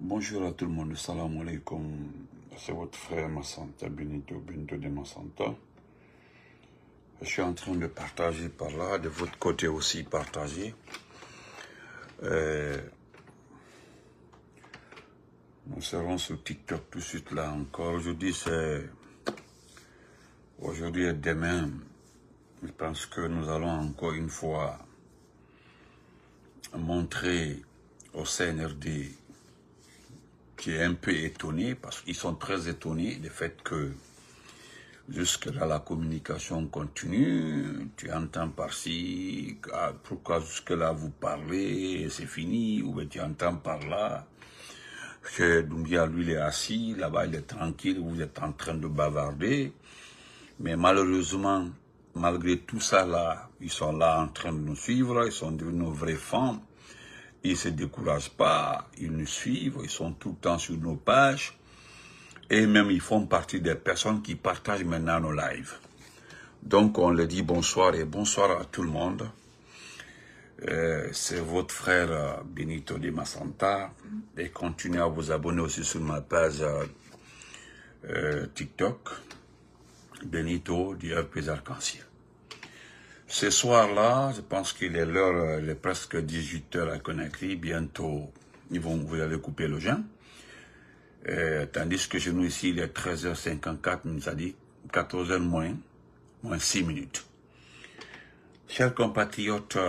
Bonjour à tout le monde, salam alaikum. C'est votre frère Massanta, Benito de Massanta. Je suis en train de partager par là, de votre côté aussi partager. Nous serons sur TikTok tout de suite là encore. Aujourd'hui et demain, je pense que nous allons encore une fois montrer au CNRD qui est un peu étonné, parce qu'ils sont très étonnés du fait que jusque-là la communication continue, tu entends par-ci, pourquoi jusque-là vous parlez, c'est fini, ou bien tu entends par là, que Doumbia lui il est assis, là-bas il est tranquille, vous êtes en train de bavarder, mais malheureusement, malgré tout ça là, ils sont là en train de nous suivre, ils sont devenus nos vrais fans. Ils ne se découragent pas, ils nous suivent, ils sont tout le temps sur nos pages. Et même, ils font partie des personnes qui partagent maintenant nos lives. Donc, on leur dit bonsoir et bonsoir à tout le monde. C'est votre frère Benito de Massanta. Et continuez à vous abonner aussi sur ma page TikTok. Benito du RP Arc-en-Ciel. Ce soir-là, je pense qu'il est l'heure, il est presque 18h à Conakry. Bientôt, vous allez couper le jeûne. Tandis que chez nous ici, il est 13h54, ça dit 14h moins 6 minutes. Chers compatriotes,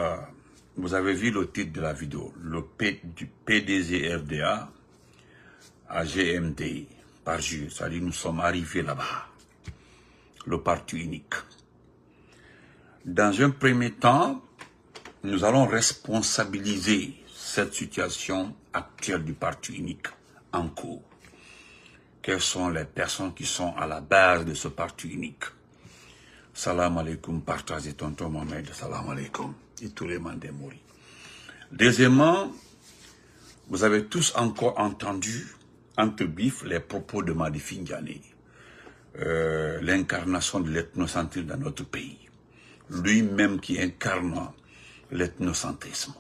vous avez vu le titre de la vidéo, le du PDG FDA à GMT par jour. Ça dit nous sommes arrivés là-bas, le parti unique. Dans un premier temps, nous allons responsabiliser cette situation actuelle du parti unique en cours. Quelles sont les personnes qui sont à la base de ce parti unique? Salam alaikum, partagez tonton Mohamed, salam alaikum, et tous les mandés mouris. Deuxièmement, vous avez tous encore entendu, entre bif, les propos de Madi Findiane, l'incarnation de l'ethnocentrisme dans notre pays. Lui-même qui incarne l'ethnocentrisme.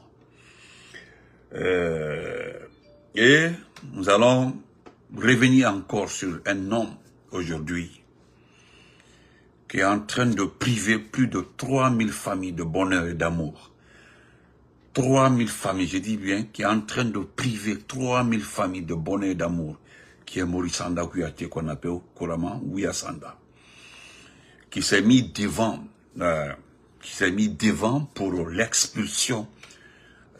Et nous allons revenir encore sur un homme aujourd'hui qui est en train de priver plus de 3000 familles de bonheur et d'amour. 3000 familles, je dis bien, qui est en train de priver 3000 familles de bonheur et d'amour, qui est Maurice Sanda Kouyaté, qu'on appelle couramment Ouya Sanda, qui s'est mis devant pour l'expulsion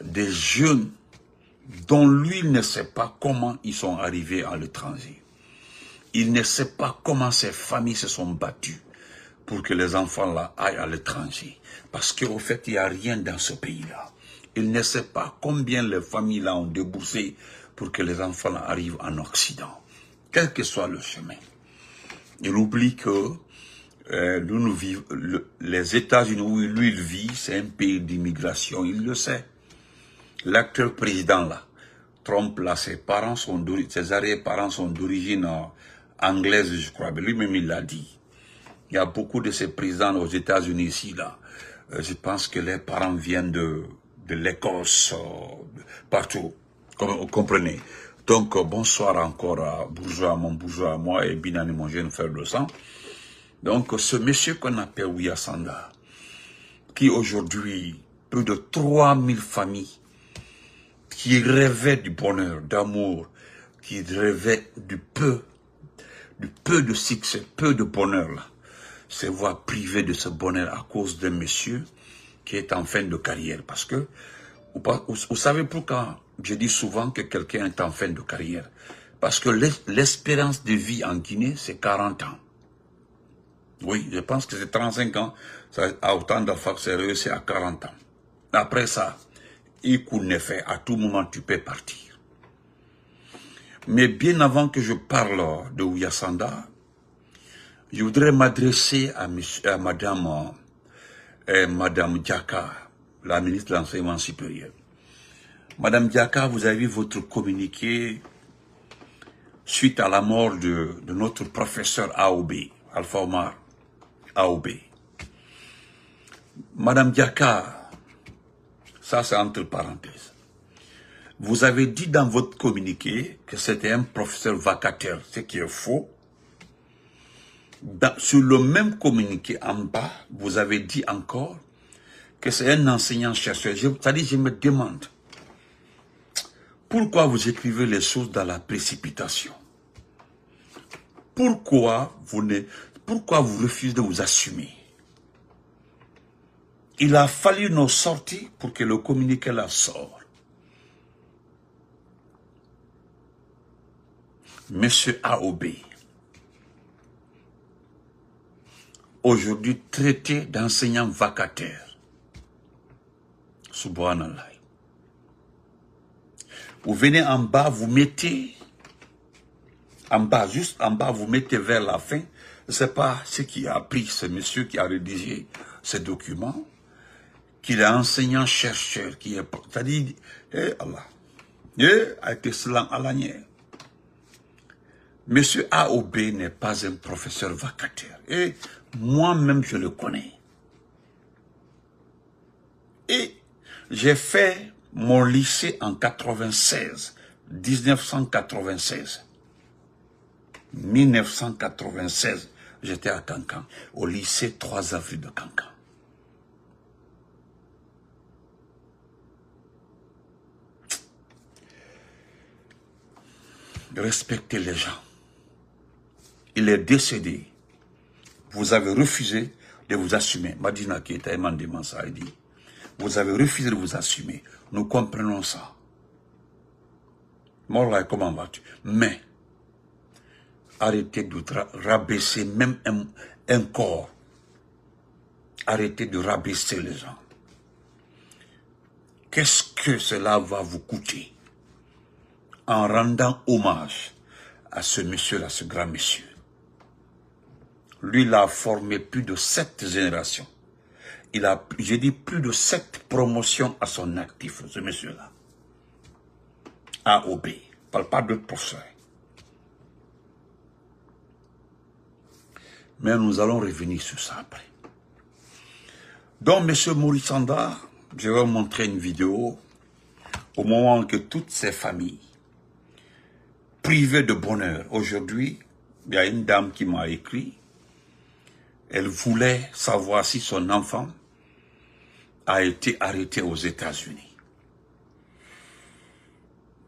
des jeunes dont lui ne sait pas comment ils sont arrivés à l'étranger. Il ne sait pas comment ces familles se sont battues pour que les enfants là aillent à l'étranger. Parce qu'au fait, il n'y a rien dans ce pays-là. Il ne sait pas combien les familles là ont déboursé pour que les enfants là arrivent en Occident. Quel que soit le chemin. Il oublie que nous vivons, les États-Unis où lui il vit, c'est un pays d'immigration, il le sait. L'actuel président là, Trump là, ses arrière-parents sont d'origine anglaise, je crois, mais lui-même il l'a dit. Il y a beaucoup de ces présidents aux États-Unis ici là. Je pense que les parents viennent de l'Écosse, partout, comme vous comprenez. Donc bonsoir encore à mon bourgeois à moi et Binani mon jeune frère de sang. Donc, ce monsieur qu'on appelle Ouya Sanda, qui aujourd'hui, plus de 3000 familles, qui rêvaient du bonheur, d'amour, qui rêvaient du peu de succès, peu de bonheur, là, se voient privés de ce bonheur à cause d'un monsieur qui est en fin de carrière. Parce que, vous savez pourquoi je dis souvent que quelqu'un est en fin de carrière? Parce que l'espérance de vie en Guinée, c'est 40 ans. Oui, je pense que c'est 35 ans. Ça, à autant d'enfants que c'est réussi à 40 ans. Après ça, il ne fait, à tout moment tu peux partir. Mais bien avant que je parle de Ouya Sanda, je voudrais m'adresser à Madame Diaka, la ministre de l'Enseignement supérieur. Madame Diaka, vous avez votre communiqué suite à la mort de notre professeur AOB, Alpha Omar AOB. Madame Diaka, ça c'est entre parenthèses. Vous avez dit dans votre communiqué que c'était un professeur vacataire, ce qui est faux. Sur le même communiqué en bas, vous avez dit encore que c'est un enseignant-chercheur. C'est-à-dire, je me demande, pourquoi vous écrivez les choses dans la précipitation? Pourquoi vous refusez de vous assumer? Il a fallu nos sorties pour que le communiqué la sorte. Monsieur AOB, aujourd'hui traité d'enseignant vacataire. Subhanallah. Vous venez en bas, vous mettez, en bas, juste en bas, vous mettez vers la fin. Je ne sais pas ce qui a appris ce monsieur qui a rédigé ces documents, qu'il est enseignant-chercheur, qui est, c'est-à-dire, Allah, a été cela à l'anière. Monsieur AOB n'est pas un professeur vacataire. Et moi-même, je le connais. Et j'ai fait mon lycée en 1996. 1996, j'étais à Cancan, au lycée 3 avril de Cancan. Respectez les gens. Il est décédé. Vous avez refusé de vous assumer. Madina qui était Mandéman ça a dit. Vous avez refusé de vous assumer. Nous comprenons ça. Morla, comment vas-tu? Mais, arrêtez de rabaisser même un corps. Arrêtez de rabaisser les gens. Qu'est-ce que cela va vous coûter en rendant hommage à ce monsieur-là, ce grand monsieur? Lui, il a formé plus de 7 générations. Il a, j'ai dit, plus de 7 promotions à son actif, ce monsieur-là. AOB. Je ne parle pas d'autres professeurs. Mais nous allons revenir sur ça après. Donc, M. Maurice Sanda, je vais vous montrer une vidéo au moment que toutes ces familles, privées de bonheur, aujourd'hui, il y a une dame qui m'a écrit. Elle voulait savoir si son enfant a été arrêté aux États-Unis.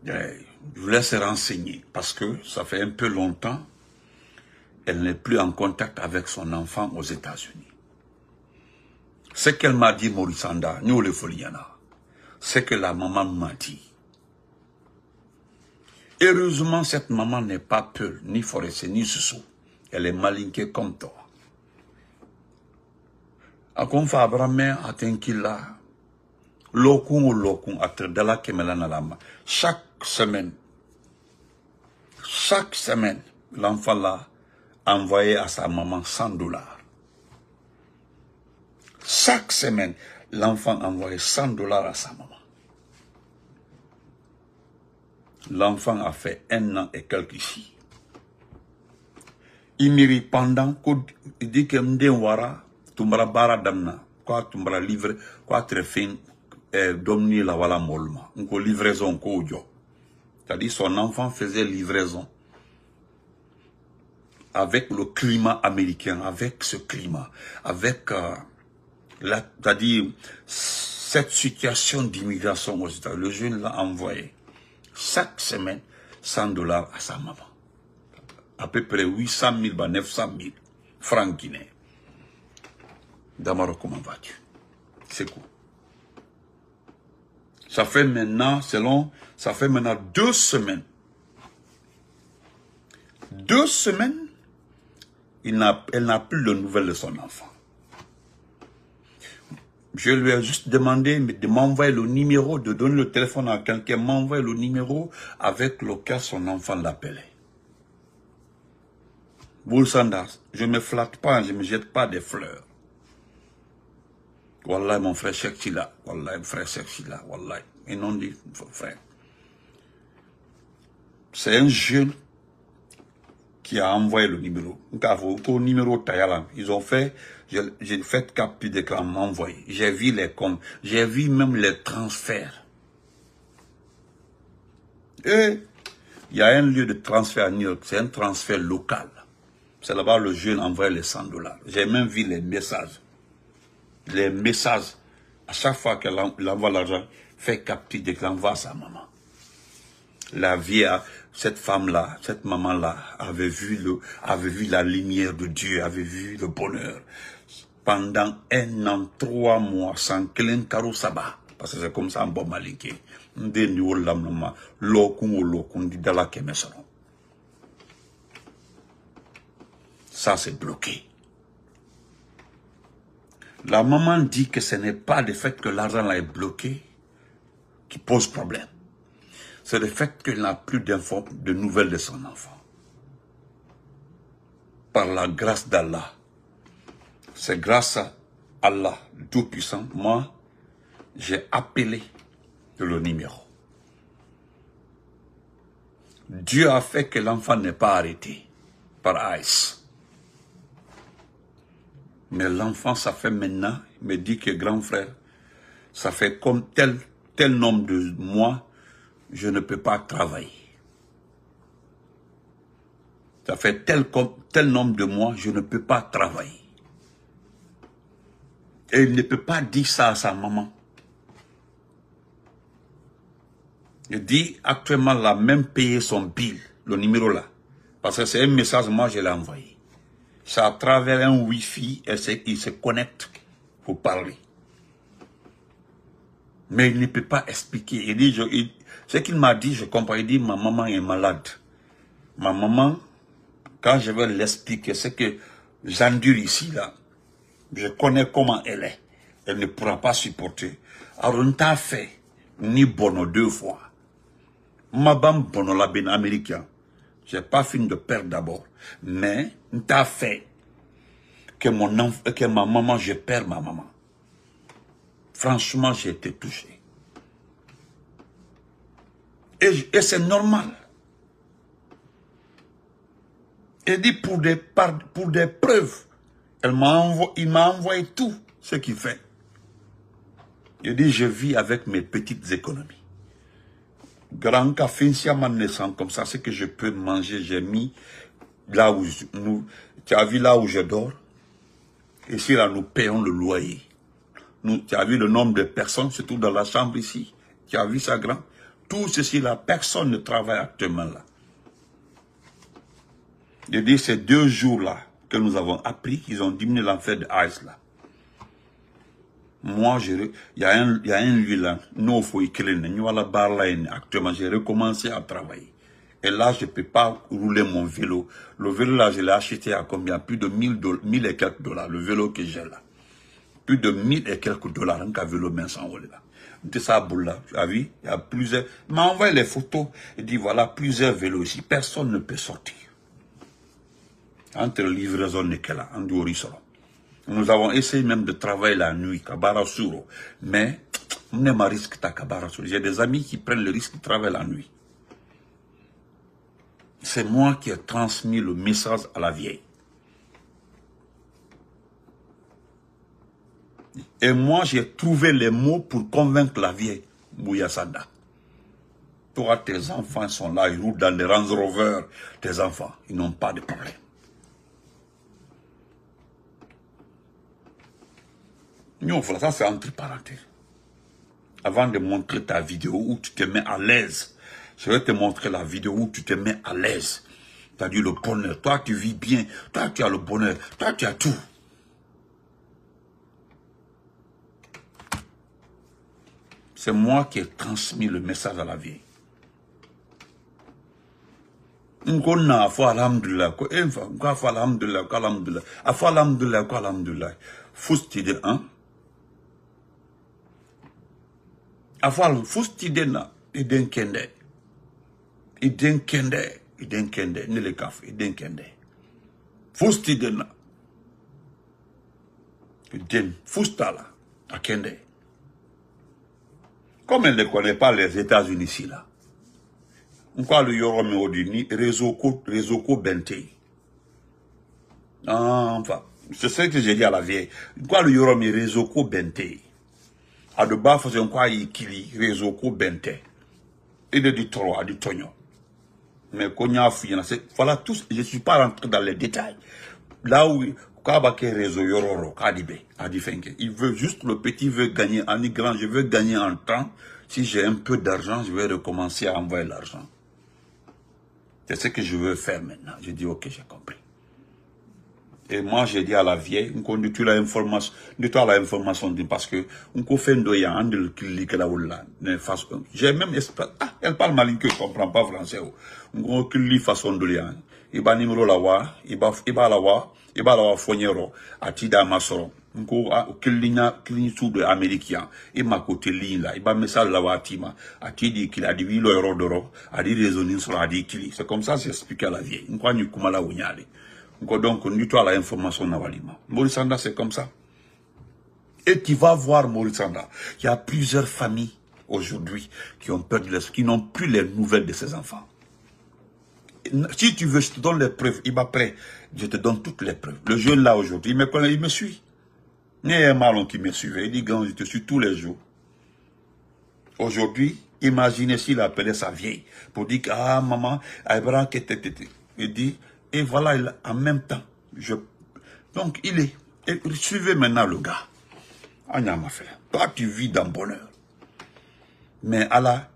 Je vous laisse renseigner parce que ça fait un peu longtemps, elle n'est plus en contact avec son enfant aux États-Unis. Ce qu'elle m'a dit, Maurice Sanda, nous les Foliana, c'est que la maman m'a dit. Heureusement, cette maman n'est pas Peul, ni Forestier, ni Soussou. Elle est malinquée comme toi. Akonfa Abraham atenkila lokun ou lokun atredala kemelana lama. Chaque semaine, l'enfant l'a envoyé à sa maman $100. Chaque semaine, l'enfant envoyait $100 à sa maman. L'enfant a fait 1 an et quelques ici. Il mérite pendant qu'il dit que m'denwara tumbara bara damna, quoi tumbara livre, quoi trefin domni la wala molma, unko livraison ko jo. C'est-à-dire son enfant faisait livraison avec le climat américain, avec ce climat, avec c'est-à-dire cette situation d'immigration aux États-Unis. Le jeune l'a envoyé chaque semaine $100 à sa maman. À peu près 800 000, 900 000 francs guinéens. Damaro, comment vas-tu? C'est quoi? Ça fait maintenant, ça fait maintenant 2 semaines. 2 semaines, elle n'a plus de nouvelles de son enfant. Je lui ai juste demandé de m'envoyer le numéro, de donner le téléphone à quelqu'un, m'envoyer le numéro avec lequel son enfant l'appelait. Boulsandas, je ne me flatte pas, je ne me jette pas des fleurs. Wallah, mon frère Cheikh-Chila, Wallah, mon frère Cheikh-Chila, Wallah, et non dit frère. C'est un jeune qui a envoyé le numéro. Au numéro Tayalan, ils ont fait, j'ai fait capture d'écran, m'envoyer. J'ai vu les comptes, j'ai vu même les transferts. Et il y a un lieu de transfert à New York, c'est un transfert local. C'est là-bas le jeune envoie les $100. J'ai même vu les messages. Les messages, à chaque fois qu'elle envoie l'argent, fait capter dès qu'elle envoie à sa maman. La vie, cette femme-là, cette maman-là, avait vu la lumière de Dieu, avait vu le bonheur. Pendant 1 an, 3 mois, sans qu'elle carreau sabbat. Parce que c'est comme ça en bon malinké. Ça, c'est bloqué. La maman dit que ce n'est pas le fait que l'argent là est bloqué qui pose problème. C'est le fait qu'elle n'a plus de nouvelles de son enfant. Par la grâce d'Allah. C'est grâce à Allah, Tout-Puissant, moi, j'ai appelé le numéro. Dieu a fait que l'enfant n'est pas arrêté par ICE. Mais l'enfant, ça fait maintenant, il me dit que grand frère, ça fait comme tel nombre de mois, je ne peux pas travailler. Ça fait tel nombre de mois, je ne peux pas travailler. Et il ne peut pas dire ça à sa maman. Il dit actuellement, là, même payer son bill, le numéro là. Parce que c'est un message, moi je l'ai envoyé. C'est à travers un Wi-Fi, il se connecte pour parler. Mais il ne peut pas expliquer. Il dit, ce qu'il m'a dit, je comprends. Il dit, ma maman est malade. Ma maman, quand je vais l'expliquer, c'est que j'endure ici, là. Je connais comment elle est. Elle ne pourra pas supporter. Alors, on t'a fait, ni bono 2 fois. Ma bam bono la ben américain. J'ai pas fini de perdre d'abord. Mais, on t'a fait que ma maman, je perds ma maman. Franchement, j'ai été touché. Et c'est normal. Il dit pour des preuves, il m'a envoyé tout ce qu'il fait. Il dit, je vis avec mes petites économies. Grand café, si à naissance comme ça, c'est que je peux manger, j'ai mis là où tu as vu là où je dors. Ici, là, nous payons le loyer. Tu as vu le nombre de personnes, surtout dans la chambre ici. Tu as vu ça, grand? Tout ceci, là, personne ne travaille actuellement là. Je dis, ces 2 jours-là que nous avons appris qu'ils ont diminué l'enfer de Ice là. Moi, il y a un lieu là, nous, faut écrire, actuellement, j'ai recommencé à travailler. Et là, je ne peux pas rouler mon vélo. Le vélo là, je l'ai acheté à combien? Plus de 1000 et quelques $, le vélo que j'ai là. Plus de 1000 et quelques $, un vélo 500 € là. De ça, boule tu as vu? Il y a plusieurs. Il m'a envoyé les photos. Il dit, voilà, plusieurs vélos ici. Personne ne peut sortir. Entre livraison et là, en Diorisolo. Nous avons essayé même de travailler la nuit, Kabara Suro. Mais, on n'est pas risque à Kabara Suro. J'ai des amis qui prennent le risque de travailler la nuit. C'est moi qui ai transmis le message à la vieille. Et moi, j'ai trouvé les mots pour convaincre la vieille, Bouyasada. Toi, tes enfants sont là, ils roulent dans les Range Rover. Tes enfants, ils n'ont pas de problème. Non, voilà, ça c'est entre parenthèses. Avant de montrer ta vidéo où tu te mets à l'aise, je vais te montrer la vidéo où tu te mets à l'aise. Tu as dit le bonheur. Toi, tu vis bien. Toi, tu as le bonheur. Toi, tu as tout. C'est moi qui ai transmis le message à la vie. Nkonna afo alhamdulillah ko enfa ko afo alhamdulillah ko alhamdulillah afo alhamdulillah ko alhamdulillah fusti de un afo fusti de na iden kende ne le kaf iden kende fusti de na iden fustala akende. Comme elle ne connaît pas les États-Unis ici là. Pourquoi le Yorom Odini, réseau co Bente. Enfin, c'est ce que j'ai dit à la vieille. Pourquoi le Yorom réseau co Bente. À de bas, faisons quoi il réseau co Bente. et de du toro, du tonio. Mais qu'on y a fouillé, voilà tous, je ne suis pas rentré dans les détails. Là où, réseau yororo, il veut juste, le petit veut gagner, en grand, je veux gagner en temps. Si j'ai un peu d'argent, je vais recommencer à envoyer l'argent. C'est ce que je veux faire maintenant. Je dis, ok, j'ai compris. Et moi, j'ai dit à la vieille, on connaît toute l'information, parce que, on fait un doyen, on dit que la oula, j'ai même, elle parle mal, que je comprends pas français, on dit façon de lien. Il va numéro la wa, il va la wa fognero, à tida masoro. On dit sous de américain, il m'a côté ligne là, il va message la wa tima, à tidi qu'il a dit 8 euros d'euros, a dit raisonner sur a dit qu'il. C'est comme ça que j'explique à la vieille. On croit nous comment la ounyale. Donc, on dit toi l'information Nawalima. Maurice Sanda, c'est comme ça. Et tu vas voir Maurice Sanda. Il y a plusieurs familles aujourd'hui qui ont perdu qui n'ont plus les nouvelles de ces enfants. Si tu veux, je te donne les preuves. Il va prêt. Je te donne toutes les preuves. Le jeune là aujourd'hui, il me connaît, il me suit. Il y a un malon qui me suivait. Il dit, grand, je te suis tous les jours. Aujourd'hui, imaginez s'il appelait sa vieille pour dire que, ah, maman, il dit, et voilà, en même temps, donc il est, et suivez maintenant le gars. Toi, tu vis dans le bonheur. Mais Allah,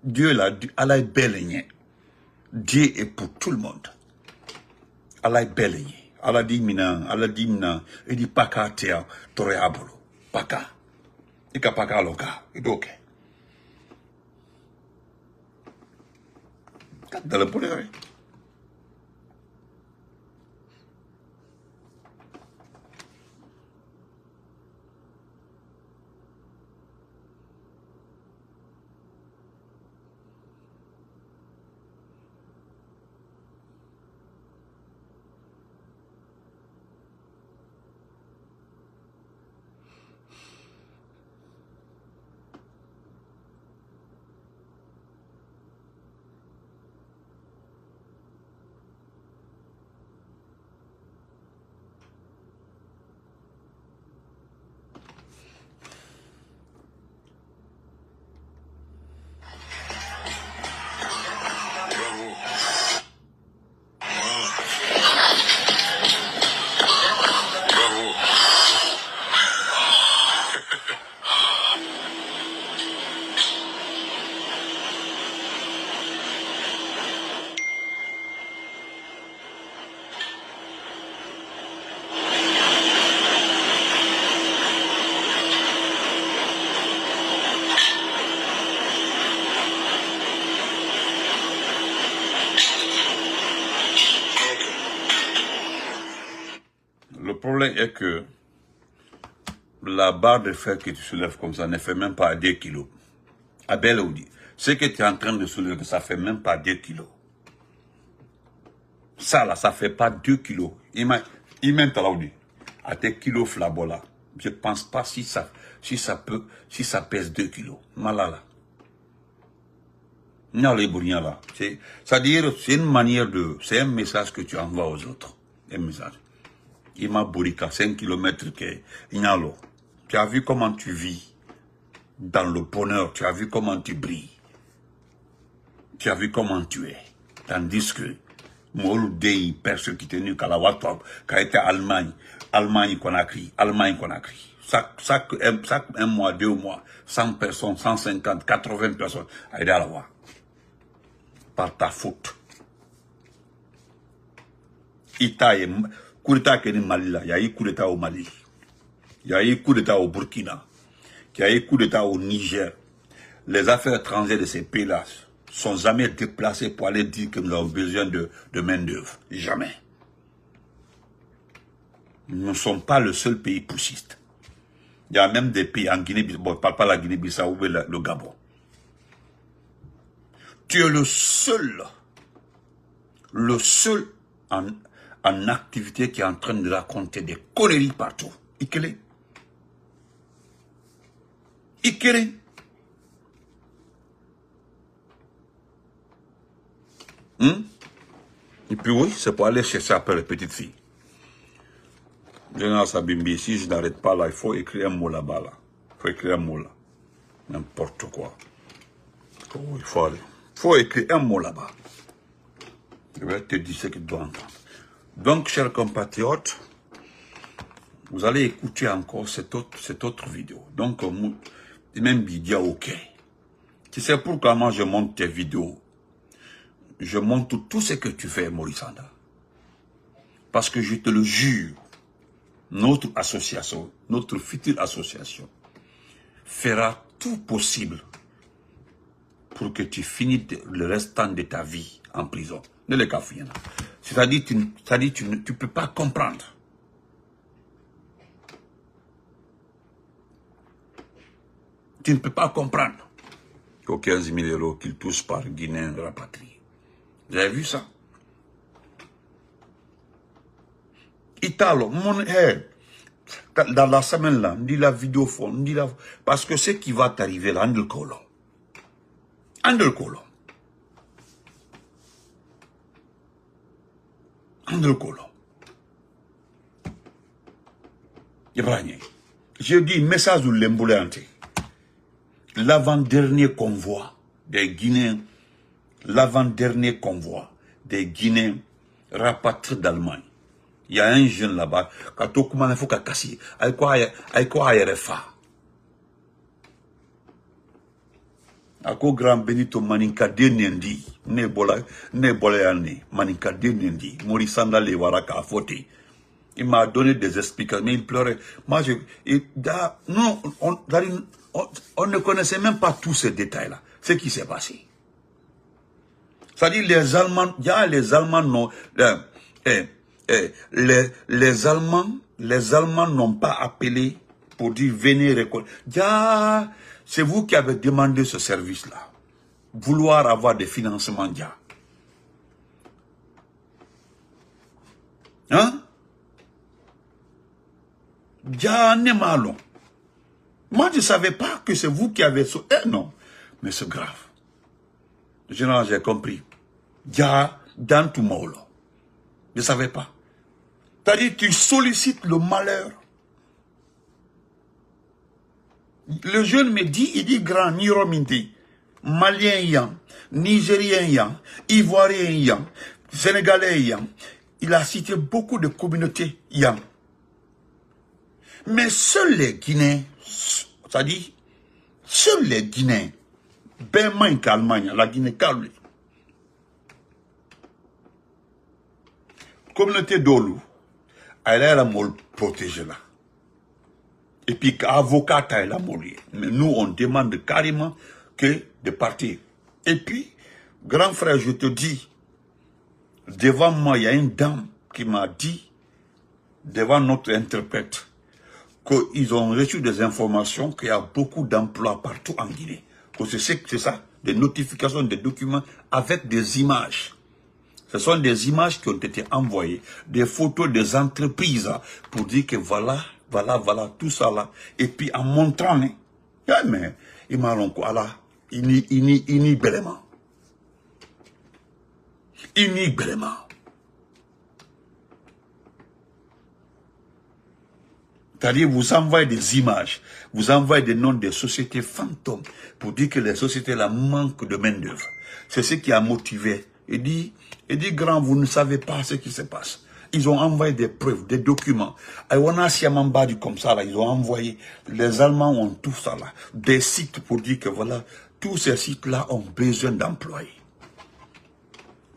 Dieu là, Allah est bel. Dieu est pour tout le monde. Allah est bel. Allah dit mina, il dit paka tea, tore abolo. Paka. Ika paka loka. Il dit ok. Dans le bonheur. Le problème est que la barre de fer que tu soulèves comme ça ne fait même pas 2 kilos. Abel Audi, ce que tu es en train de soulever, ça fait même pas 2 kilos. Ça là, ça fait pas 2 kilos. Il m'a dit, à tes kilos flabola, je pense pas si ça pèse 2 kilos. Malala. C'est-à-dire, c'est une manière de, c'est un message que tu envoies aux autres. Un message. Il m'a bourricé 5 km que Ignalo. Tu as vu comment tu vis dans le bonheur, tu as vu comment tu brilles. Tu as vu comment tu es. Tandis que Mouloudei, persécuté, Kalawatop, qui a été Allemagne Conakry. Chaque un mois, 2 mois, 100 personnes, 150, 80 personnes, à aider à la voir. Par ta faute. Itaïe. Coup d'État qui est au Mali, il y a eu coup d'État au Mali, il y a eu coup d'État au Burkina, il y a eu coup d'État au Niger. Les affaires étrangères de ces pays-là sont jamais déplacées pour aller dire que nous avons besoin de main-d'œuvre. Jamais. Nous ne sommes pas le seul pays poussiste. Il y a même des pays en Guinée-Bissau, bon, je ne parle pas de la Guinée-Bissau ou le Gabon. Tu es le seul en activité qui est en train de raconter des conneries partout. Ikele. Et puis oui, c'est pour aller chercher après les petites filles. Général Sabimbi, si je n'arrête pas là, il faut écrire un mot là-bas. Il faut écrire un mot là. N'importe quoi. Oh, il faut écrire un mot là-bas. Je vais te dire ce que tu dois entendre. Donc, chers compatriotes, vous allez écouter encore cette autre vidéo. Donc, même vidéo, ok. Tu sais pourquoi moi je monte tes vidéos? Je montre tout ce que tu fais, Maurice Anda. Parce que je te le jure, notre association, notre future association, fera tout possible pour que tu finisses le restant de ta vie en prison. Ne le cafouille. C'est-à-dire, tu ne peux pas comprendre. Tu ne peux pas comprendre qu'aux 15 000 € qu'ils touchent par Guinéen rapatrié. Vous avez vu ça? Italo, mon hey, dans la semaine là, on dit la vidéo fond, on dit la... Parce que ce qui va t'arriver là, Andel Kolo. Andel Kolo. Andel Kolo. Je dis message de l'embouléante. L'avant-dernier convoi des Guinéens, l'avant-dernier convoi des Guinéens rapatriés d'Allemagne. Il y a un jeune là-bas, quand on commence, il faut qu'il casse. Avec quoi il fa? Ako grand Benito maninka de nendi, ne bola yane, maninka de nendi, Maurice Anda le waraka foté. Il m'a donné des explications, mais il pleurait. Moi, on ne connaissait même pas tous ces détails-là, ce qui s'est passé. C'est-à-dire les Allemands, il y a les Allemands non, les Allemands n'ont pas appelé pour dire venez récolter. C'est vous qui avez demandé ce service-là. Vouloir avoir des financements, hein? Moi, je ne savais pas que c'est vous qui avez... non, mais c'est grave. Général, j'ai compris. Dans tout molo. Je ne savais pas. C'est-à-dire, tu sollicites le malheur. Le jeune me dit, il dit grand, Niromindi, Malien yan, Nigérien yan, Ivoirien yan, Sénégalais yan. Il a cité beaucoup de communautés yan. Mais seuls les Guinéens, c'est-à-dire, seuls les Guinéens, ben moins qu'Allemagne, la Guinée calme. Communauté d'Olu, elle est la molle protégée là. Et puis, avocat, elle a mouru. Mais nous, on demande carrément que de partir. Et puis, grand frère, je te dis, devant moi, il y a une dame qui m'a dit, devant notre interprète, qu'ils ont reçu des informations qu'il y a beaucoup d'emplois partout en Guinée. C'est ça, des notifications, des documents avec des images. Ce sont des images qui ont été envoyées, des photos des entreprises pour dire que voilà, tout ça là. Et puis en montrant, mais il m'a dit quoi là, ini bellement. Ini bellement. C'est-à-dire, vous envoyez des images, vous envoyez des noms des sociétés fantômes pour dire que les sociétés là manquent de main-d'œuvre. C'est ce qui a motivé. Il dit, grand, vous ne savez pas ce qui se passe. Ils ont envoyé des preuves, des documents. Comme ça, là, ils ont envoyé, les Allemands ont tout ça là, des sites pour dire que voilà, tous ces sites-là ont besoin d'employés.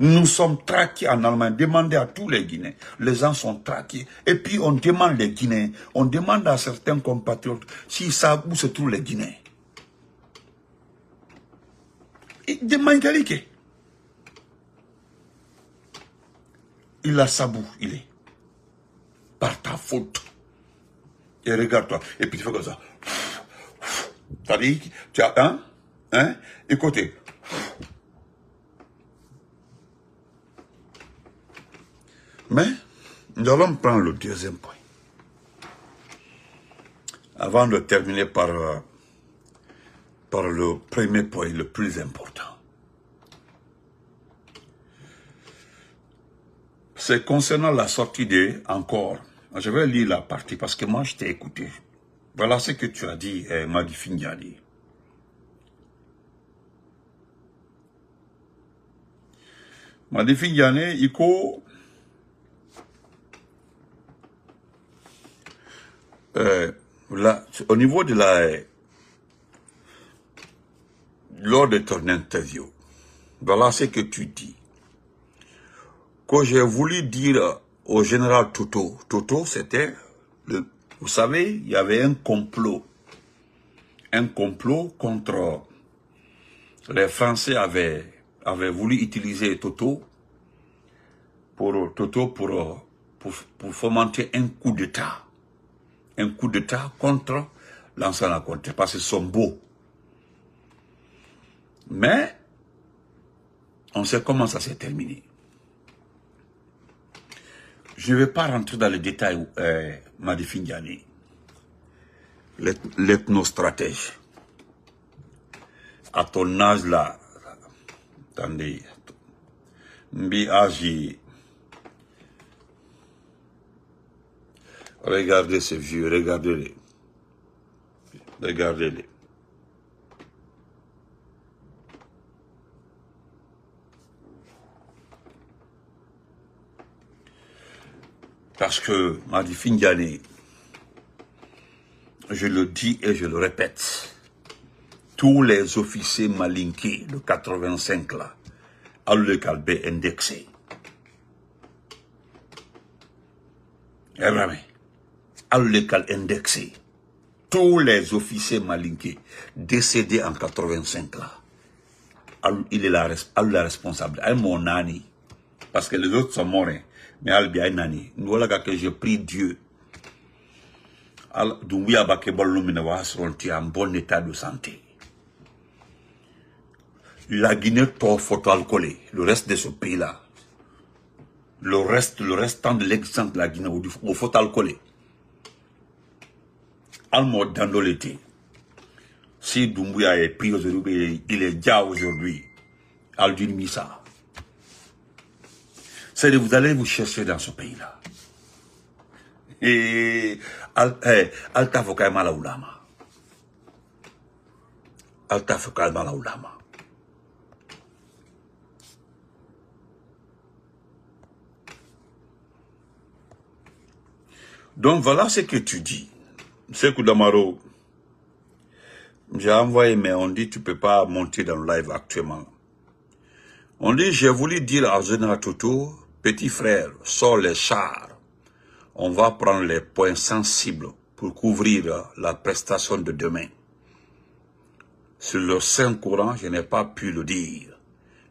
Nous sommes traqués en Allemagne. Demandez à tous les Guinéens. Les gens sont traqués. Et puis on demande les Guinéens. On demande à certains compatriotes s'ils savent où se trouvent les Guinéens. Il a sabou, il est. Par ta faute. Et regarde-toi. Et puis tu fais comme ça. T'as dit, tu as écoutez. Mais, nous allons prendre le deuxième point. Avant de terminer par le premier point, le plus important. C'est concernant la sortie de, encore, je vais lire la partie parce que moi je t'ai écouté. Voilà ce que tu as dit, Madi Fingali. Madi Findiane, Iko, au niveau de lors de ton interview, voilà ce que tu dis. Que j'ai voulu dire au général Toto. Toto, c'était, vous savez, il y avait un complot. Un complot contre les Français avaient voulu utiliser Toto pour fomenter un coup d'État. Un coup d'État contre l'ancien Conté, parce qu'ils sont beaux. Mais, on sait comment ça s'est terminé. Je ne vais pas rentrer dans les détails, Madi Findiane, l'ethnostratège. À ton âge là, attendez, Mbi Agi, regardez ces vieux, regardez-les. Regardez-les. Parce que, Madi Findiane, je le dis et je le répète, tous les officiers malinqués de 85 là, à le calbé indexé. Et vraiment, à le cal indexé. Tous les officiers malinqués décédés en 85 là, il est la responsable. Elle mon nani, parce que les autres sont morts. Mais Albia Nani, nous voilà que je prie Dieu. Doumbia Bakebolominawa seront en bon état de santé. La Guinée tord photo alcoolé, le reste de ce pays-là. Le restant de l'exemple de la Guinée au photo alcoolé. Almo dans l'été. Si Doumbia est pris aujourd'hui, il est déjà aujourd'hui. Aldine Missa. C'est de vous allez vous chercher dans ce pays-là. Et Alta Fokai Malaoulama. Alta Fokai Malaoulama. Donc voilà ce que tu dis. C'est Koudamaro. J'ai envoyé, mais on dit tu peux pas monter dans le live actuellement. On dit j'ai voulu dire à Général Toto, petit frère, sors les chars. On va prendre les points sensibles pour couvrir la prestation de demain. Sur le Saint-Courant, je n'ai pas pu le dire.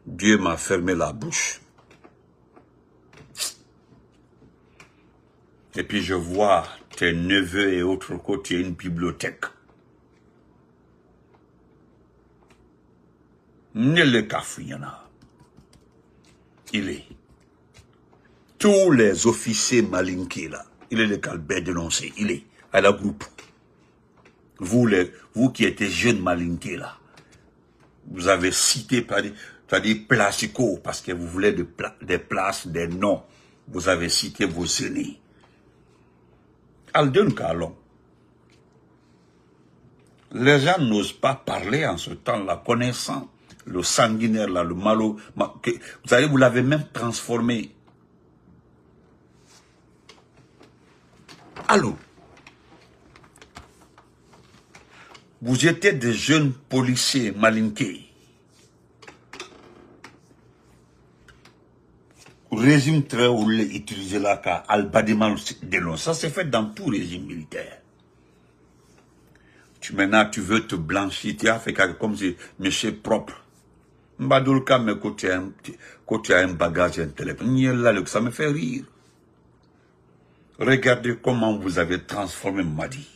Dieu m'a fermé la bouche. Et puis je vois tes neveux et autres côtés une bibliothèque. Ne le cafouillana. Il est. Tous les officiers malinqués là, il est le calbé dénoncé, il est à la groupe. Vous qui étiez jeunes malinqués là, vous avez cité, c'est-à-dire placico, parce que vous voulez des places, des noms. Vous avez cité vos aînés. Alden Kalon. Les gens n'osent pas parler en ce temps-là, connaissant le sanguinaire là, le malo. Vous savez, vous l'avez même transformé. Allô? Vous étiez des jeunes policiers malinqués. Régime très roulé utilisé là qu'à Al-Badiman dénonce. Ça s'est fait dans tout régime militaire. Maintenant tu veux te blanchir, tu as fait comme si monsieur propre. Mbadulka me côté un bagage intellectuel. Ça me fait rire. Regardez comment vous avez transformé Mamadi.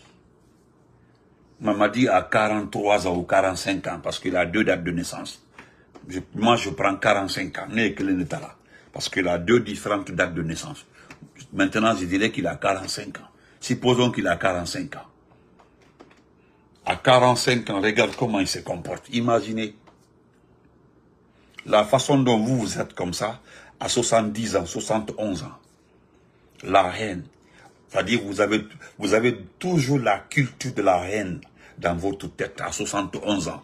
Mamadi a 43 ans ou 45 ans parce qu'il a 2 dates de naissance. Moi, je prends 45 ans, né que là, parce qu'il a 2 différentes dates de naissance. Maintenant, je dirais qu'il a 45 ans. Supposons qu'il a 45 ans. À 45 ans, regarde comment il se comporte. Imaginez la façon dont vous êtes comme ça, à 70 ans, 71 ans. La haine. C'est-à-dire vous avez toujours la culture de la haine dans votre tête à 71 ans.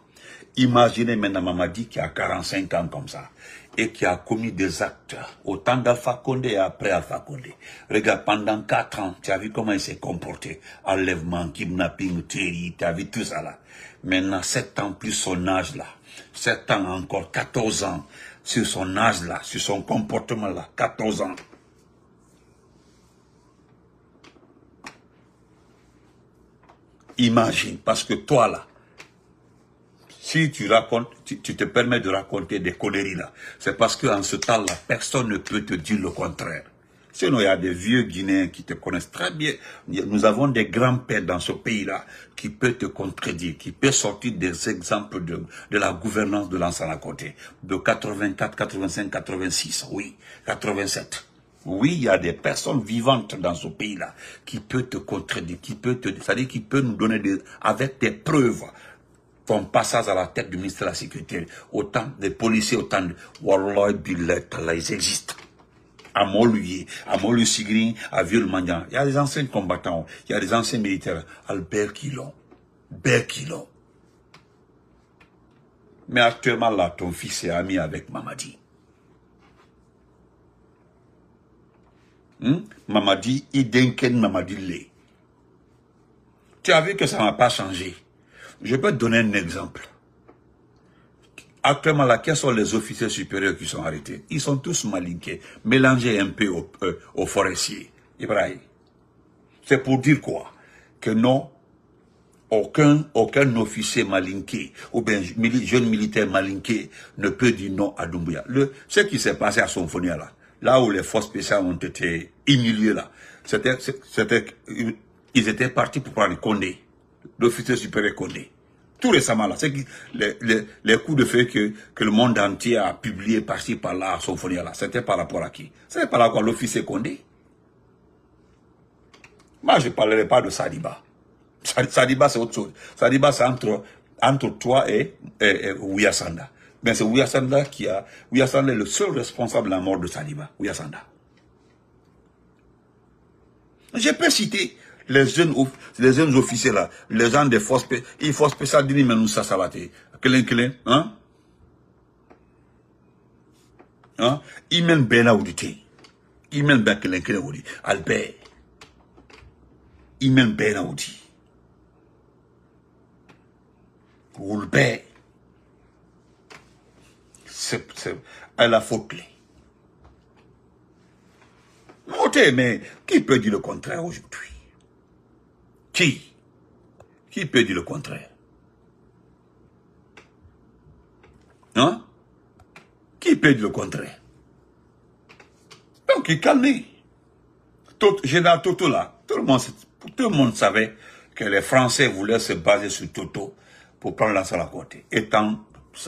Imaginez maintenant Mamadi qui a 45 ans comme ça. et qui a commis des actes au temps d'Alpha Condé et après Alpha Condé. Regarde, pendant 4 ans, tu as vu comment il s'est comporté. Enlèvement, kidnapping, tuerie, tu as vu tout ça là. Maintenant, 7 ans plus son âge là. 7 ans encore, 14 ans. Sur son âge là, sur son comportement là, 14 ans. Imagine, parce que toi là, si tu racontes, tu te permets de raconter des conneries là, c'est parce qu'en ce temps-là, personne ne peut te dire le contraire. Sinon, il y a des vieux Guinéens qui te connaissent très bien. Nous avons des grands-pères dans ce pays-là qui peuvent te contredire, qui peuvent sortir des exemples de la gouvernance de Lansana Conté, de 84, 85, 86, oui, 87. Oui, il y a des personnes vivantes dans ce pays-là qui peuvent te contredire, c'est-à-dire qui peuvent nous donner avec des preuves. Ton passage à la tête du ministère de la Sécurité, autant de policiers, autant de... Wallah, billah, ils existent. À Moluye, à Molu-Sigri, à Vieux-le-Mandian. Il y a des anciens combattants, il y a des anciens militaires. Albert Quilon, Berquilon. Mais actuellement, là, ton fils est ami avec Mamadi. Mamadi, Idenken Mamadi Lé. Tu as vu que ça n'a pas changé. Je peux te donner un exemple. Actuellement, là, quels sont les officiers supérieurs qui sont arrêtés? Ils sont tous malinqués, mélangés un peu aux forestiers. Ibrahim. C'est pour dire quoi? Que non, aucun officier malinqué, ou bien jeune militaire malinqué, ne peut dire non à Doumbouya. Ce qui s'est passé à Sonfonia, là où les forces spéciales ont été humiliées, là, ils étaient partis pour prendre Condé, l'officier supérieur Condé. Tout récemment, là, c'est les coups de feu que le monde entier a publié par-ci, par-là, à Sonfonia, là, c'était par rapport à qui? C'était par rapport à l'officier Condé. Moi, je ne parlerai pas de Sadiba. Sadiba, c'est autre chose. Sadiba, c'est entre toi et Ouyasanda. Mais c'est Ouyasanda Ouyasanda est le seul responsable de la mort de Sadiba. Ouyasanda. Je peux citer les jeunes officiers là, les gens des forces spéciales d'Ini Menoussa Salate. Hein? Hein? Imen Bena Oudite. Imen Ben Kelen Oudi. Albert. Imen Bena Oudi. Oulbert. C'est à la faute. Mais qui peut dire le contraire aujourd'hui? Qui peut dire le contraire? Hein? Qui peut dire le contraire? Donc, il calme. Général Toto là, tout le monde savait que les Français voulaient se baser sur Toto pour prendre Lansana Conté. Étant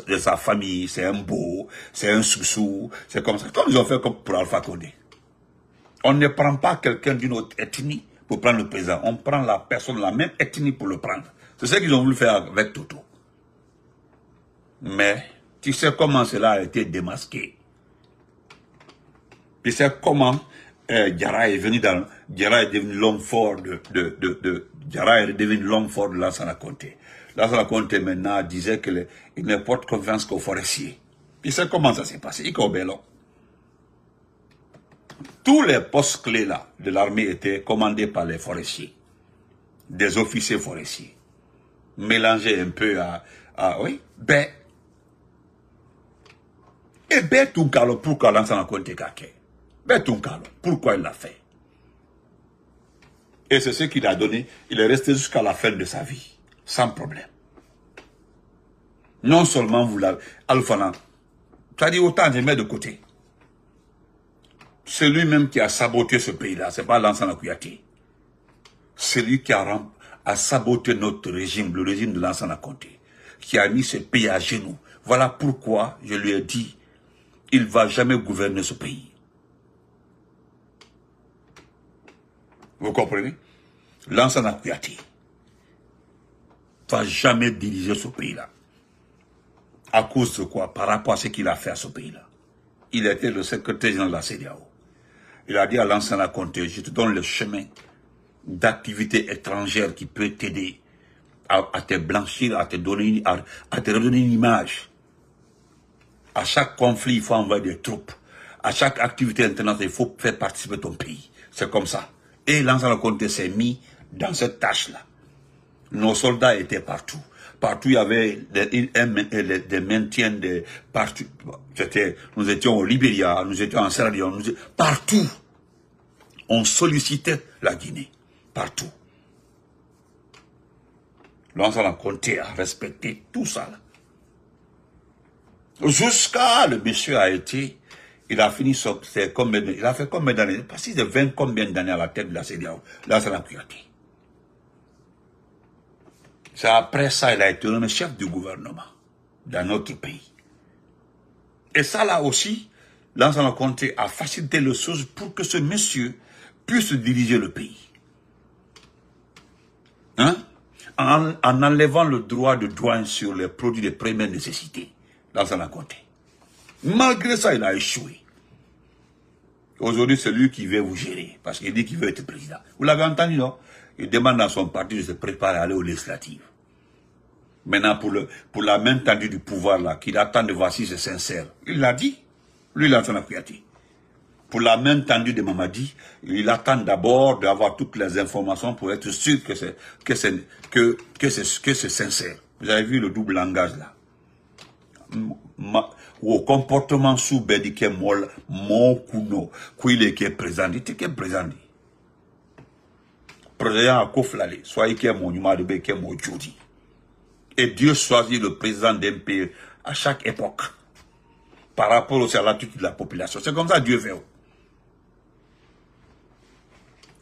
de sa famille, c'est un beau, c'est un sous-sous, c'est comme ça. Comme ils ont fait pour Alpha Condé. On ne prend pas quelqu'un d'une autre ethnie pour prendre le président. On prend la personne de la même ethnie pour le prendre. C'est ce qu'ils ont voulu faire avec Toto. Mais tu sais comment cela a été démasqué. Tu sais comment Diarra est devenu l'homme fort Diarra est devenu l'homme fort de Lansana Conté. Lansana Conté maintenant disait qu'il ne porte confiance qu'aux forestiers. Tu sais comment ça s'est passé. Tous les postes clés là de l'armée étaient commandés par les forestiers, des officiers forestiers, mélangés un peu oui, et Tunkalo, pourquoi Lansana Conté Kake? Tunkalo, pourquoi il l'a fait? Et c'est ce qu'il a donné, il est resté jusqu'à la fin de sa vie, sans problème. Non seulement vous l'avez, Alphana, ça dit autant je mets de côté. C'est lui-même qui a saboté ce pays-là, c'est pas Lansana Kouyaté. C'est lui qui a saboté notre régime, le régime de Lansana Conté, qui a mis ce pays à genoux. Voilà pourquoi je lui ai dit, il ne va jamais gouverner ce pays. Vous comprenez? Lansana Kouyaté ne va jamais diriger ce pays-là. À cause de quoi? Par rapport à ce qu'il a fait à ce pays-là. Il était le secrétaire général de la CEDEAO. Il a dit à Lansana Conté, je te donne le chemin d'activité étrangère qui peut t'aider à te blanchir, à te redonner une image. À chaque conflit, il faut envoyer des troupes. À chaque activité internationale, il faut faire participer ton pays. C'est comme ça. Et Lansana Conté s'est mis dans cette tâche-là. Nos soldats étaient partout. Partout, il y avait des maintiens de partout. Nous étions au Libéria, nous étions en Sierra Leone, partout. On sollicitait la Guinée. Partout. Lansana Conté a respecté tout ça. Jusqu'à le monsieur a été, il a fini il a fait combien d'années? Parce qu'il a 20 combien d'années à la tête de la CEDEAO, Lansana Kouyaté. C'est après ça, il a été le chef du gouvernement dans notre pays. Et ça là aussi, Lansana Conté a facilité les choses pour que ce monsieur puisse diriger le pays. Hein? En enlevant le droit de douane sur les produits de première nécessité. Lansana Conté. Malgré ça, il a échoué. Aujourd'hui, c'est lui qui veut vous gérer, parce qu'il dit qu'il veut être président. Vous l'avez entendu, non? Il demande à son parti de se préparer à aller aux législatives. Maintenant, pour la main tendue du pouvoir, là, qu'il attend de voir si c'est sincère. Il l'a dit. Lui, Lansana Kouyaté. Pour la main tendue de Mamadi, il attend d'abord d'avoir toutes les informations pour être sûr que c'est sincère. Vous avez vu le double langage, là. Au comportement sous Bédike Mol, mon kuno, qui est présent, il est présent. Président à Koflale, soit il est mon numéro de Béke mon Jodi. Et Dieu choisit le président d'un pays à chaque époque, par rapport aussi à l'attitude de la population. C'est comme ça Dieu fait.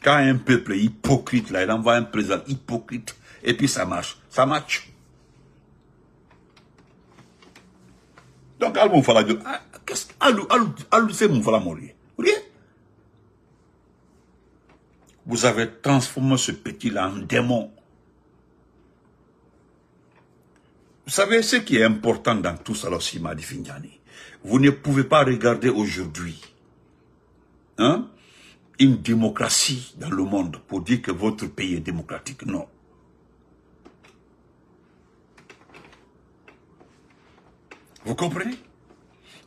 Quand un peuple est hypocrite, là, il envoie un président hypocrite, et puis ça marche. Ça marche. Donc, vous avez transformé ce petit-là en démon. Vous savez ce qui est important dans tout ça, aussi, Madi Findiani. Vous ne pouvez pas regarder aujourd'hui une démocratie dans le monde pour dire que votre pays est démocratique. Non. Vous comprenez?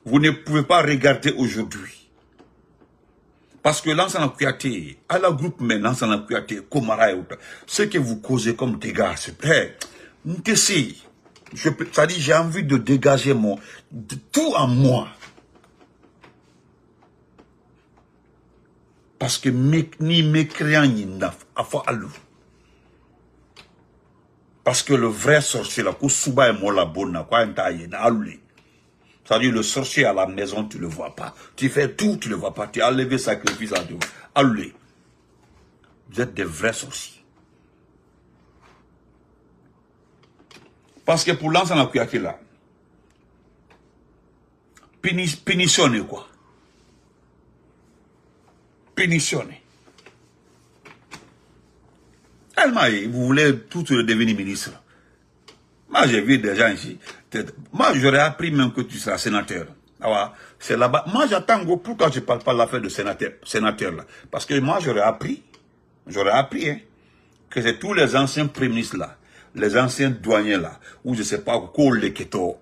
Vous ne pouvez pas regarder aujourd'hui. Parce que Lansana Kouyaté, à la groupe, mais Lansana Kouyaté, Komara et autres, ce que vous causez comme dégâts, c'est ça dit, j'ai envie de dégager tout en moi. Parce que ni mécréant ni naf, à fois à l'eau. Parce que le vrai sorcier, là, Koussouba et Molabona, quoi, un taillé, à l'eau. C'est-à-dire, le sorcier à la maison, tu ne le vois pas. Tu fais tout, tu ne le vois pas. Tu as levé sacrifice à Dieu. Allez. Vous êtes des vrais sorciers. Parce que pour Lansana Kouyaté là, punitionner quoi? Punitionner. Vous voulez tout devenir ministre. Moi, j'ai vu des gens ici. Moi, j'aurais appris même que tu seras sénateur. C'est là-bas. Moi, j'attends, pourquoi je ne parle pas de l'affaire de sénateur là? Parce que moi, j'aurais appris, hein, que c'est tous les anciens premiers ministres là, les anciens douaniers là, ou je ne sais pas, Kole Keto,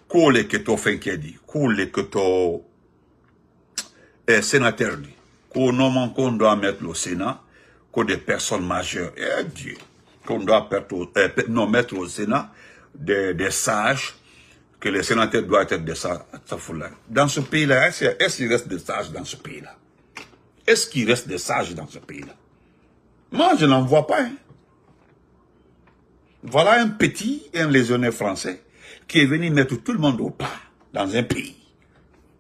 Kole Keto Fenkedi, Kole Keto, sénateur, qu'on doit mettre au Sénat, que des personnes majeures, Dieu, qu'on doit mettre au Sénat des sages, que les sénateurs doivent être des sages. Dans ce pays-là, est-ce qu'il reste des sages dans ce pays-là? Est-ce qu'il reste des sages dans ce pays-là? Moi, je n'en vois pas. Hein. Voilà un légionnaire français qui est venu mettre tout le monde au pas dans un pays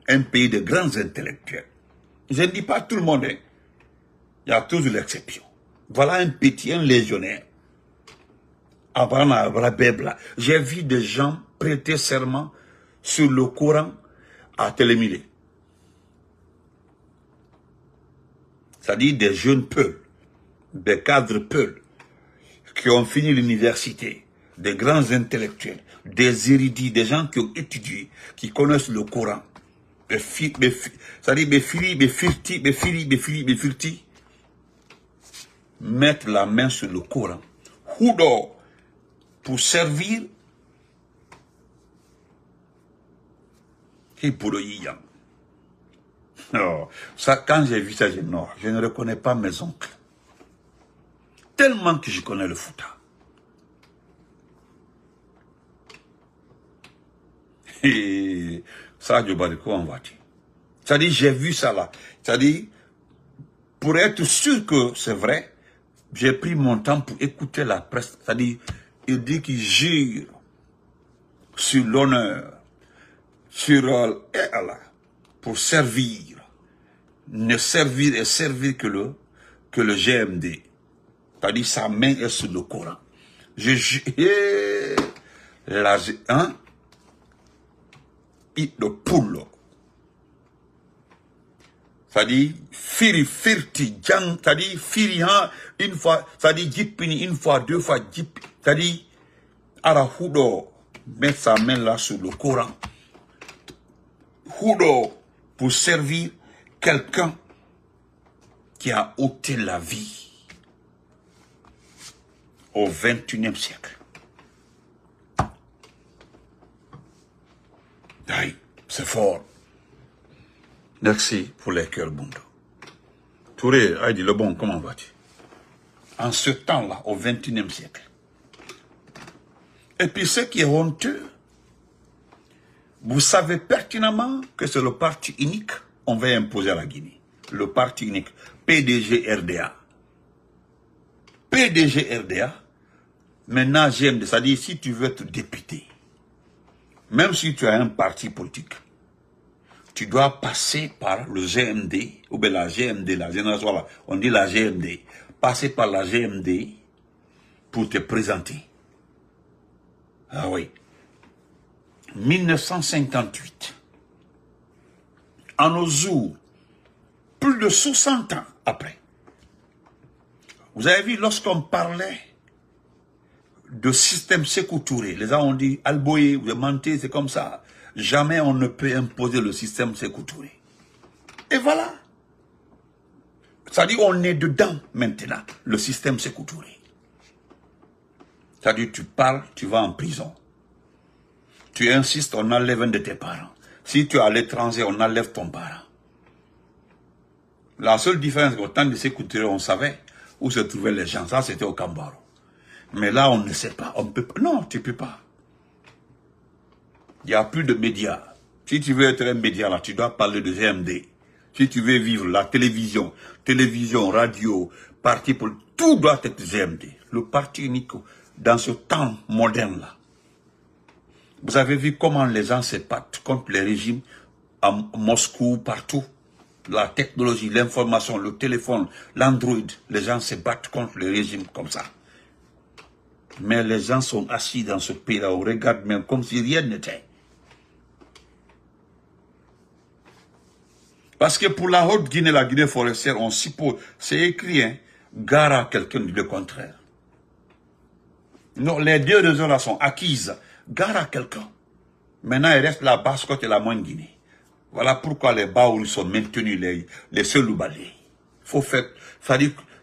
de grands intellectuels. Je ne dis pas tout le monde, hein. Il y a toujours l'exception. Voilà un légionnaire. J'ai vu des gens prêter serment sur le Coran à Télémilé. C'est-à-dire des jeunes peuls, des cadres peuls, qui ont fini l'université, des grands intellectuels, des érudits, des gens qui ont étudié, qui connaissent le Coran. C'est-à-dire, mettre la main sur le Coran. Pour servir Oh, ça, quand j'ai vu ça, j'ai dit non, je ne reconnais pas mes oncles. Tellement que je connais le Fouta. Et ça, je Bariko en voiture. C'est-à-dire, j'ai vu ça là. C'est-à-dire, pour être sûr que c'est vrai, j'ai pris mon temps pour écouter la presse. C'est-à-dire, il dit qu'il jure sur l'honneur, sur Allah, pour servir, ne servir et servir que le GMD. C'est-à-dire, sa main est sur le Coran. Le poule. C'est-à-dire, firti, jang, c'est-à-dire, firihan, une fois, c'est-à-dire, jipini, une fois, deux fois, jip, c'est-à-dire, arahudo, mettre sa main là sur le Coran. Hudo, pour servir quelqu'un qui a ôté la vie au XXIe siècle. C'est fort. Merci pour les cœurs bons. Touré, Aïdi, le bon, comment vas-tu? En ce temps-là, au XXIe siècle. Et puis ce qui est honteux, vous savez pertinemment que c'est le parti unique qu'on va imposer à la Guinée. Le parti unique, PDG-RDA. PDG-RDA, maintenant GMD, c'est-à-dire si tu veux être député, même si tu as un parti politique, tu dois passer par le GMD, ou bien la GMD, la génération là, on dit la GMD, passer par la GMD pour te présenter. Ah oui. 1958, à nos jours, plus de 60 ans après, vous avez vu, lorsqu'on parlait de système Sékou Touré, les gens ont dit, Alboye, vous mentez, c'est comme ça. Jamais on ne peut imposer le système Sékou Touré. Et voilà. C'est-à-dire, on est dedans maintenant, le système Sékou Touré. C'est-à-dire, tu parles, tu vas en prison. Tu insistes, on enlève un de tes parents. Si tu es à l'étranger, on enlève ton parent. La seule différence, au temps de Sékou Touré, on savait où se trouvaient les gens. Ça, c'était au Kambaro. Mais là, on ne sait pas. On peut pas. Non, tu ne peux pas. Il n'y a plus de médias. Si tu veux être un média, là, tu dois parler de GMD. Si tu veux vivre la télévision, radio, parti politique, tout doit être GMD. Le parti unique, dans ce temps moderne-là. Vous avez vu comment les gens se battent contre les régimes à Moscou, partout. La technologie, l'information, le téléphone, l'Android, les gens se battent contre les régimes comme ça. Mais les gens sont assis dans ce pays-là, on regarde même comme si rien n'était. Parce que pour la Haute-Guinée, la Guinée forestière, on suppose, c'est écrit, hein, gare à quelqu'un dit le contraire. Non, les deux raisons là sont acquises. Gare à quelqu'un. Maintenant, il reste la Basse-Côte et la Moyenne-Guinée. Voilà pourquoi les Baoulous sont maintenus, les Seloubalais. Faut faire,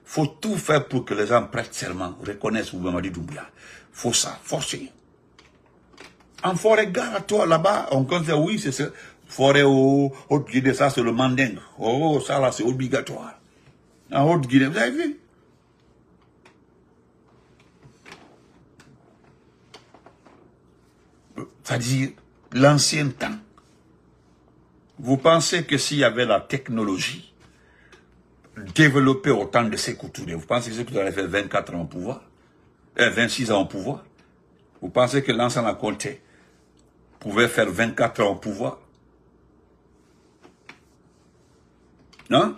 faut tout faire pour que les gens prêtent serment, reconnaissent Mamadi Doumbouya. Faut ça, forcer. En forêt, gare à toi, là-bas, on considère, oui, c'est ça. Forêt au Haute-Guinée, ça c'est le mandingue. Oh, ça là, c'est obligatoire. En Haute-Guinée, vous avez vu? C'est-à-dire, l'ancien temps. Vous pensez que s'il y avait la technologie développée au temps de Sékou Touré, vous pensez que Sékou Touré avait fait 24 ans au pouvoir, 26 ans au pouvoir? Vous pensez que l'ancien Conté pouvait faire 24 ans au pouvoir? Non?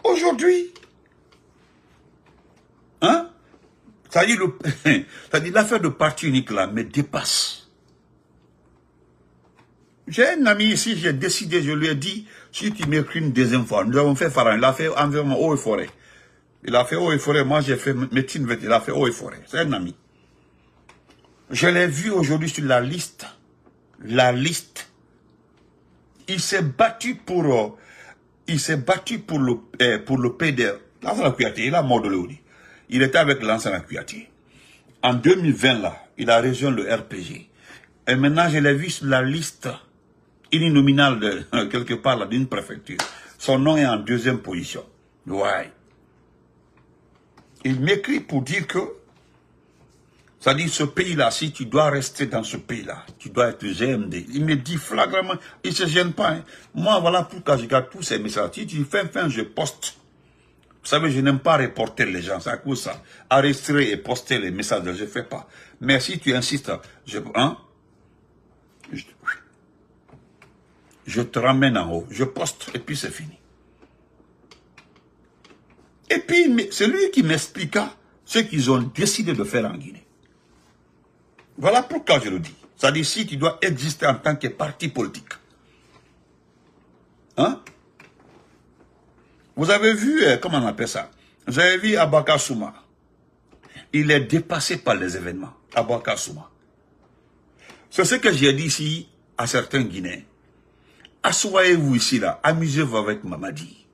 Aujourd'hui, hein? C'est-à-dire l'affaire de parti unique là me dépasse. J'ai un ami ici, j'ai décidé, je lui ai dit, si tu m'écris une deuxième fois, nous avons fait Faran, il a fait environnement eau et forêt. Il a fait eau et forêt, moi j'ai fait médecine, il a fait eau et forêt. C'est un ami. Je l'ai vu aujourd'hui sur la liste. La liste. Il s'est battu pour le PDR. L'ancien Kouyaté, il a mort de l'Audi. Il était avec l'ancien Kouyaté. En 2020 là, il a rejoint le RPG. Et maintenant, je l'ai vu sur la liste uninominale de quelque part là d'une préfecture. Son nom est en 2e position. Ouais. Il m'écrit pour dire que, ça dit ce pays-là, si tu dois rester dans ce pays-là, tu dois être GMD. Il me dit flagramment, il ne se gêne pas. Hein. Moi, voilà pourquoi je regarde tous ces messages. Si tu fais fin, je poste. Vous savez, je n'aime pas reporter les gens, c'est à cause de ça. Arrêter et poster les messages, je ne fais pas. Mais si tu insistes, je te ramène en haut, je poste, et puis c'est fini. Et puis, c'est lui qui m'expliqua ce qu'ils ont décidé de faire en Guinée. Voilà pourquoi je le dis. C'est-à-dire, si tu dois exister en tant que parti politique. Hein? Vous avez vu, comment on appelle ça? Vous avez vu Abaka Souma. Il est dépassé par les événements. Abaka Souma. C'est ce que j'ai dit ici à certains Guinéens. Assoyez-vous ici, là. Amusez-vous avec Mamadi.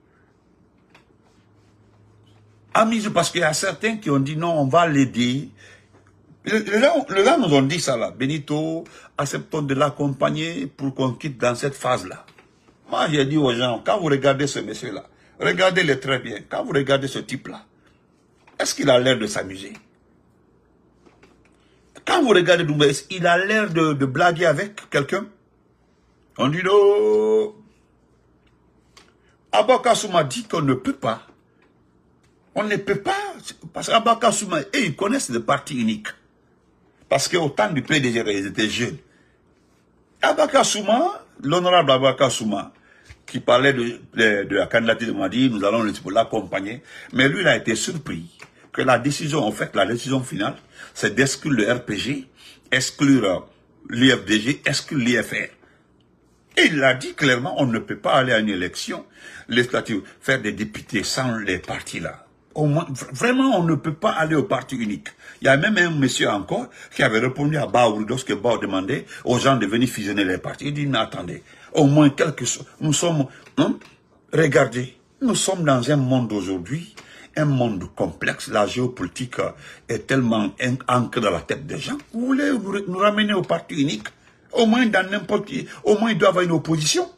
Amusez-vous, parce qu'il y a certains qui ont dit non, on va l'aider. Les gens nous ont dit ça, là. Benito, acceptons de l'accompagner pour qu'on quitte dans cette phase-là. Moi, j'ai dit aux gens, quand vous regardez ce monsieur-là, regardez-le très bien. Quand vous regardez ce type-là, est-ce qu'il a l'air de s'amuser? Quand vous regardez Doumbé, il a l'air de blaguer avec quelqu'un. On dit non. Abaka Souma dit qu'on ne peut pas. On ne peut pas. Parce qu'Abaka Souma, ils connaissent le parti unique. Parce qu'au temps du PDG, ils étaient jeunes. Abaka Souma, l'honorable Abaka Souma, qui parlait de la candidature de Madi, nous allons l'accompagner. Mais lui, il a été surpris que la décision, en fait, la décision finale, c'est d'exclure le RPG, exclure l'IFDG, exclure l'IFR. Et il a dit clairement, on ne peut pas aller à une élection législative, faire des députés sans les partis là. Au moins, vraiment, on ne peut pas aller au parti unique. Il y a même un monsieur encore qui avait répondu à Baouri lorsque Baouri demandait aux gens de venir fusionner les partis. Il dit, non, attendez, au moins quelque chose. Nous sommes, regardez, nous sommes dans un monde aujourd'hui, un monde complexe. La géopolitique est tellement ancrée dans la tête des gens. Vous voulez nous ramener au parti unique? Au moins dans n'importe qui, au moins il doit y avoir une opposition.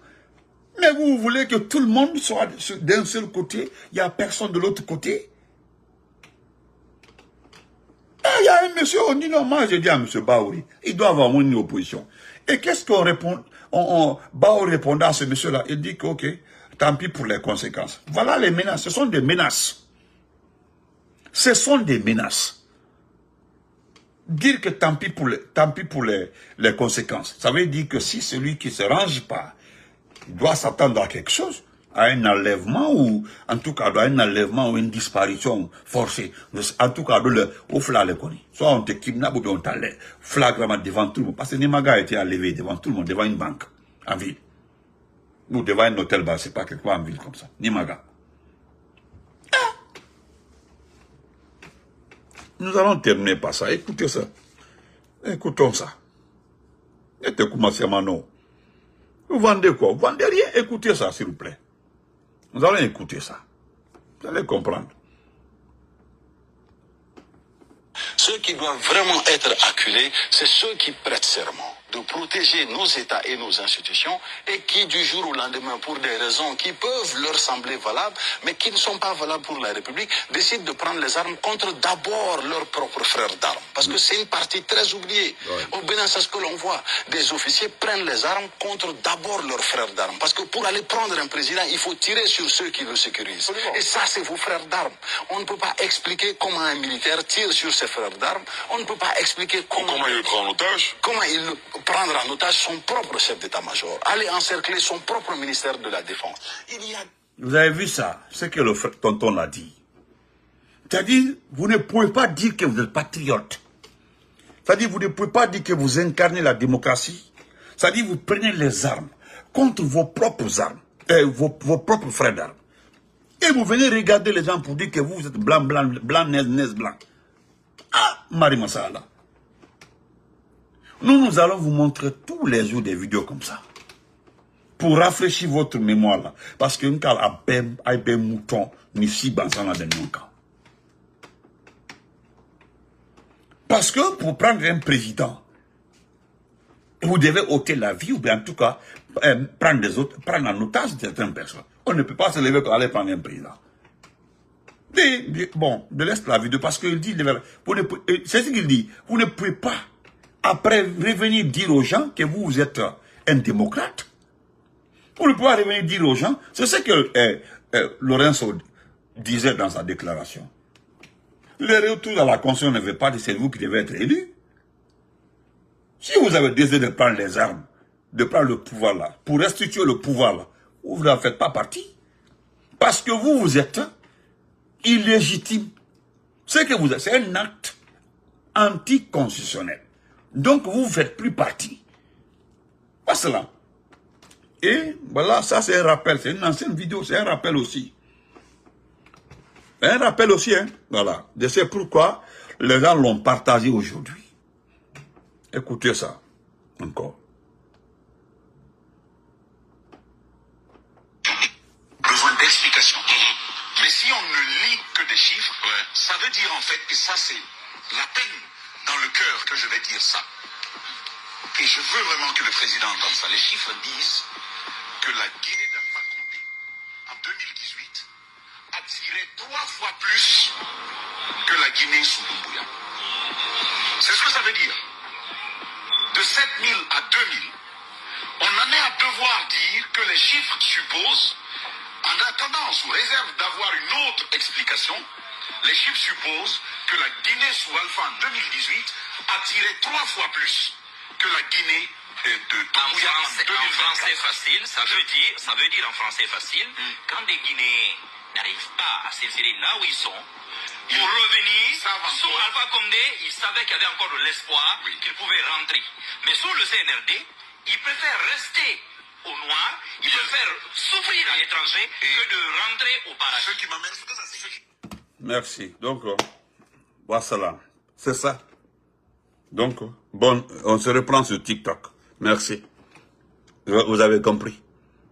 Mais vous voulez que tout le monde soit d'un seul côté, il n'y a personne de l'autre côté. Il y a un monsieur, on dit non, moi j'ai dit à M. Baouri, il doit avoir une opposition. Et qu'est-ce qu'on répond? Baouri répondait à ce monsieur-là, il dit que ok, tant pis pour les conséquences. Voilà les menaces, ce sont des menaces. Ce sont des menaces. Dire que tant pis pour les conséquences, ça veut dire que si celui qui ne se range pas doit s'attendre à quelque chose, à un enlèvement ou en tout cas à un enlèvement ou une disparition forcée, en tout cas au flag, soit on te kidnappe ou bien on t'enlève flagramment devant tout le monde, parce que Nimaga a été enlevé devant tout le monde, devant une banque en ville, ou devant un hôtel, c'est pas quelque part en ville comme ça, Nimaga. Nous allons terminer par ça. Écoutez ça. Écoutons ça. Et te commencez maintenant. Vous vendez quoi? Vous vendez rien? Écoutez ça, s'il vous plaît. Nous allons écouter ça. Vous allez comprendre. Ceux qui doivent vraiment être acculés, c'est ceux qui prêtent serment de protéger nos États et nos institutions et qui, du jour au lendemain, pour des raisons qui peuvent leur sembler valables, mais qui ne sont pas valables pour la République, décident de prendre les armes contre d'abord leurs propres frères d'armes. Parce que c'est une partie très oubliée. Ouais. Au Bénin, c'est ce que l'on voit. Des officiers prennent les armes contre d'abord leurs frères d'armes. Parce que pour aller prendre un président, il faut tirer sur ceux qui le sécurisent. Et ça, c'est vos frères d'armes. On ne peut pas expliquer comment un militaire tire sur ses frères d'armes. On ne peut pas expliquer comment il prend en otage. Comment il prendre en otage son propre chef d'état-major, aller encercler son propre ministère de la Défense. Vous avez vu ça, ce que le tonton a dit. C'est-à-dire, vous ne pouvez pas dire que vous êtes patriote. C'est-à-dire, vous ne pouvez pas dire que vous incarnez la démocratie. C'est-à-dire, vous prenez les armes contre vos propres armes, vos propres frères d'armes. Et vous venez regarder les gens pour dire que vous êtes blanc, naise, blanc. Ah, Marie Massala. Nous allons vous montrer tous les jours des vidéos comme ça. Pour rafraîchir votre mémoire là. Parce que nous avons un mouton, ni si banzana de nous. Parce que pour prendre un président, vous devez ôter la vie, ou bien en tout cas, prendre en otage certaines personnes. On ne peut pas se lever pour aller prendre un président. Bon, de l'esclavage, parce qu'il dit, c'est ce qu'il dit, vous ne pouvez pas, après, revenir dire aux gens que vous êtes un démocrate. Vous ne pouvez pas revenir dire aux gens, c'est ce que Lorenzo disait dans sa déclaration. Le retour à la Constitution ne veut pas dire que c'est vous qui devez être élu. Si vous avez décidé de prendre les armes, de prendre le pouvoir là, pour restituer le pouvoir là, vous n'en faites pas partie. Parce que vous êtes illégitime. C'est que vous êtes, c'est un acte anticonstitutionnel. Donc vous ne faites plus partie. Pas cela. Et voilà, ça c'est un rappel, c'est une ancienne vidéo, c'est un rappel aussi. Un rappel aussi, hein, voilà. Je sais pourquoi les gens l'ont partagé aujourd'hui. Écoutez ça, encore. Besoin d'explications. Mais si on ne lit que des chiffres, ça veut dire en fait que ça c'est la peine dans le cœur que je vais dire ça. Et je veux vraiment que le président entende ça. Les chiffres disent que la Guinée d'Alpha Condé, en 2018, a tiré 3 fois plus que la Guinée sous Doumbouya. C'est ce que ça veut dire. De 7000 à 2000, on en est à devoir dire que les chiffres supposent, en attendant, sous réserve d'avoir une autre explication, les chiffres supposent que la Guinée sous Alpha en 2018 a tiré 3 fois plus que la Guinée de Doumbouya en français facile, ça veut dire en français facile, quand des Guinéens n'arrivent pas à s'insérer là où ils sont, pour revenir, sous Alpha Condé, ils savaient qu'il y avait encore de l'espoir, qu'ils pouvaient rentrer. Mais sous le CNRD, ils préfèrent rester au noir, ils préfèrent souffrir à l'étranger que de rentrer au paradis. Ce qui m'amène, c'est que ça c'est... Merci. Donc, voilà, c'est ça. Donc, bon, on se reprend sur TikTok. Merci. Vous avez compris.